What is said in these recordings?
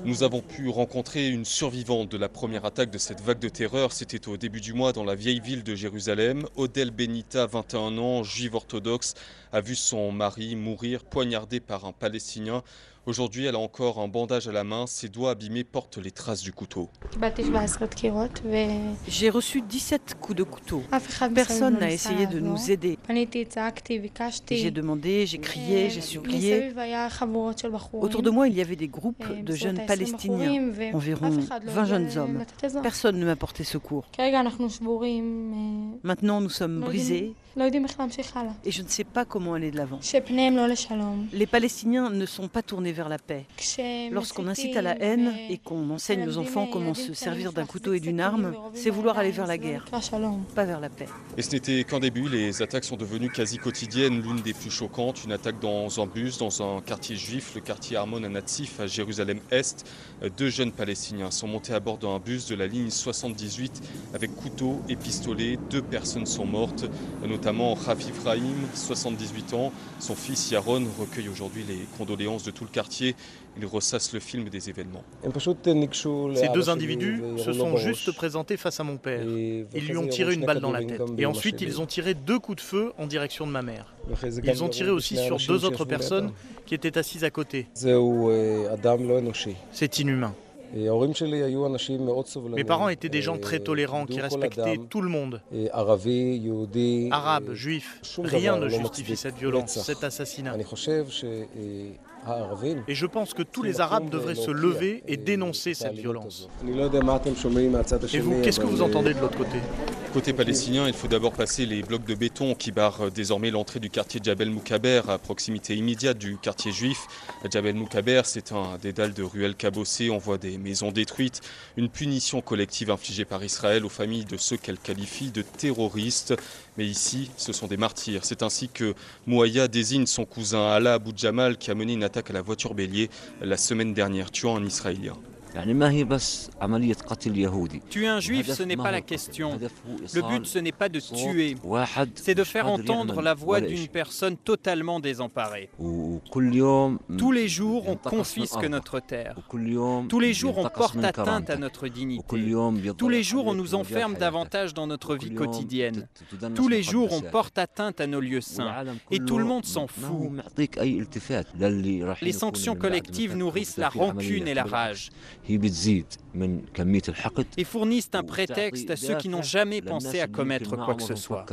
Nous avons pu rencontrer une survivante de la première attaque de cette vague de terreur. C'était au début du mois dans la vieille ville de Jérusalem. Odel Benita, 21 ans, juive orthodoxe, a vu son mari mourir poignardé par un Palestinien. Aujourd'hui, elle a encore un bandage à la main. Ses doigts abîmés portent les traces du couteau. J'ai reçu 17 coups de couteau. Personne n'a essayé de nous aider. J'ai demandé, j'ai crié, j'ai supplié. Autour de moi, il y avait des groupes de jeunes Palestiniens, environ 20 jeunes hommes. Personne ne m'a porté secours. Maintenant, nous sommes brisés et je ne sais pas comment aller de l'avant. Les Palestiniens ne sont pas tournés vers la paix. Lorsqu'on incite à la haine et qu'on enseigne aux enfants comment se servir d'un couteau et d'une arme, c'est vouloir aller vers la guerre, pas vers la paix. Et ce n'était qu'un début, les attaques sont devenues quasi quotidiennes. L'une des plus choquantes, une attaque dans un bus, dans un quartier juif, le quartier Armon Natsif à Jérusalem-Est. Deux jeunes Palestiniens sont montés à bord d'un bus de la ligne 78 avec couteau et pistolet. Deux personnes sont mortes, notamment Rafif Rahim, 78 ans. Son fils Yaron recueille aujourd'hui les condoléances de tout le quartier. Il ressasse le film des événements. Ces deux individus se sont juste présentés face à mon père. Ils lui ont tiré une balle dans la tête. Et ensuite, ils ont tiré 2 coups de feu en direction de ma mère. Ils ont tiré aussi sur 2 autres personnes qui étaient assises à côté. C'est inhumain. Mes parents étaient des gens très tolérants qui respectaient tout le monde. Arabes, juifs, rien ne justifie cette violence, cet assassinat. Et je pense que tous les Arabes devraient se lever et dénoncer cette violence. Et vous, qu'est-ce que vous entendez de l'autre côté ? Côté palestinien, il faut d'abord passer les blocs de béton qui barrent désormais l'entrée du quartier Djabel Moukaber, à proximité immédiate du quartier juif. Djabel Moukaber, c'est un dédale de ruelles cabossées, on voit des maisons détruites. Une punition collective infligée par Israël aux familles de ceux qu'elle qualifie de terroristes. Mais ici, ce sont des martyrs. C'est ainsi que Mouaya désigne son cousin Alaa Abou Jamal qui a mené une attaque à la voiture bélier la semaine dernière, tuant un Israélien. Tuer un juif, ce n'est pas la question. Le but, ce n'est pas de tuer, c'est de faire entendre la voix d'une personne totalement désemparée. Tous les jours, on confisque notre terre. Tous les jours, on porte atteinte à notre dignité. Tous les jours, on nous enferme davantage dans notre vie quotidienne. Tous les jours, on porte atteinte à nos lieux saints. Et tout le monde s'en fout. Les sanctions collectives nourrissent la rancune et la rage. Et fournissent un prétexte à ceux qui n'ont jamais pensé à commettre quoi que ce soit.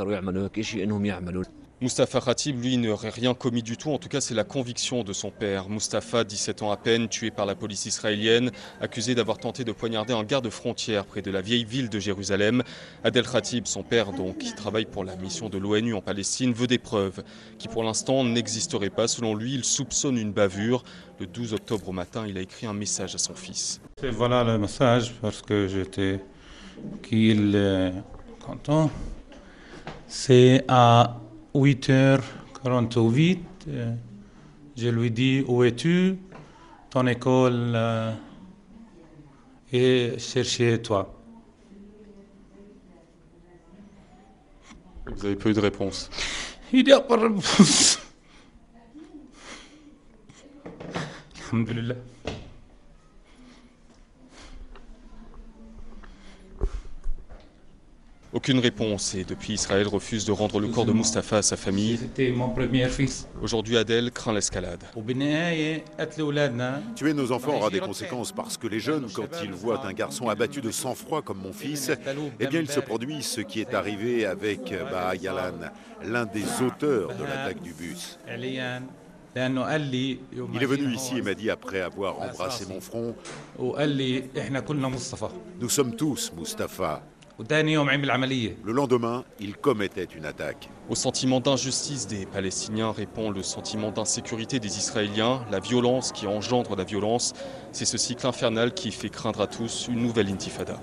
Mustapha Khatib, lui, n'aurait rien commis du tout. En tout cas, c'est la conviction de son père. Mustapha, 17 ans à peine, tué par la police israélienne, accusé d'avoir tenté de poignarder un garde-frontière près de la vieille ville de Jérusalem. Adel Khatib, son père, donc, qui travaille pour la mission de l'ONU en Palestine, veut des preuves qui, pour l'instant, n'existeraient pas. Selon lui, il soupçonne une bavure. Le 12 octobre au matin, il a écrit un message à son fils. Et voilà le message, parce que j'étais qu'il est content. C'est à 8h48, je lui dis où es-tu, ton école est chercher toi. Vous n'avez pas eu de réponse. Il n'y a pas de réponse. Alhamdulillah. Aucune réponse et depuis Israël refuse de rendre le corps de Mustapha à sa famille. C'était mon premier fils. Aujourd'hui Adel craint l'escalade. Tuer nos enfants aura des conséquences parce que les jeunes, quand ils voient un garçon abattu de sang-froid comme mon fils, eh bien il se produit ce qui est arrivé avec Yalan, l'un des auteurs de l'attaque du bus. Il est venu ici et m'a dit, après avoir embrassé mon front, « Nous sommes tous Mustapha ». Le lendemain, il commettait une attaque. Au sentiment d'injustice des Palestiniens répond le sentiment d'insécurité des Israéliens, la violence qui engendre la violence. C'est ce cycle infernal qui fait craindre à tous une nouvelle intifada.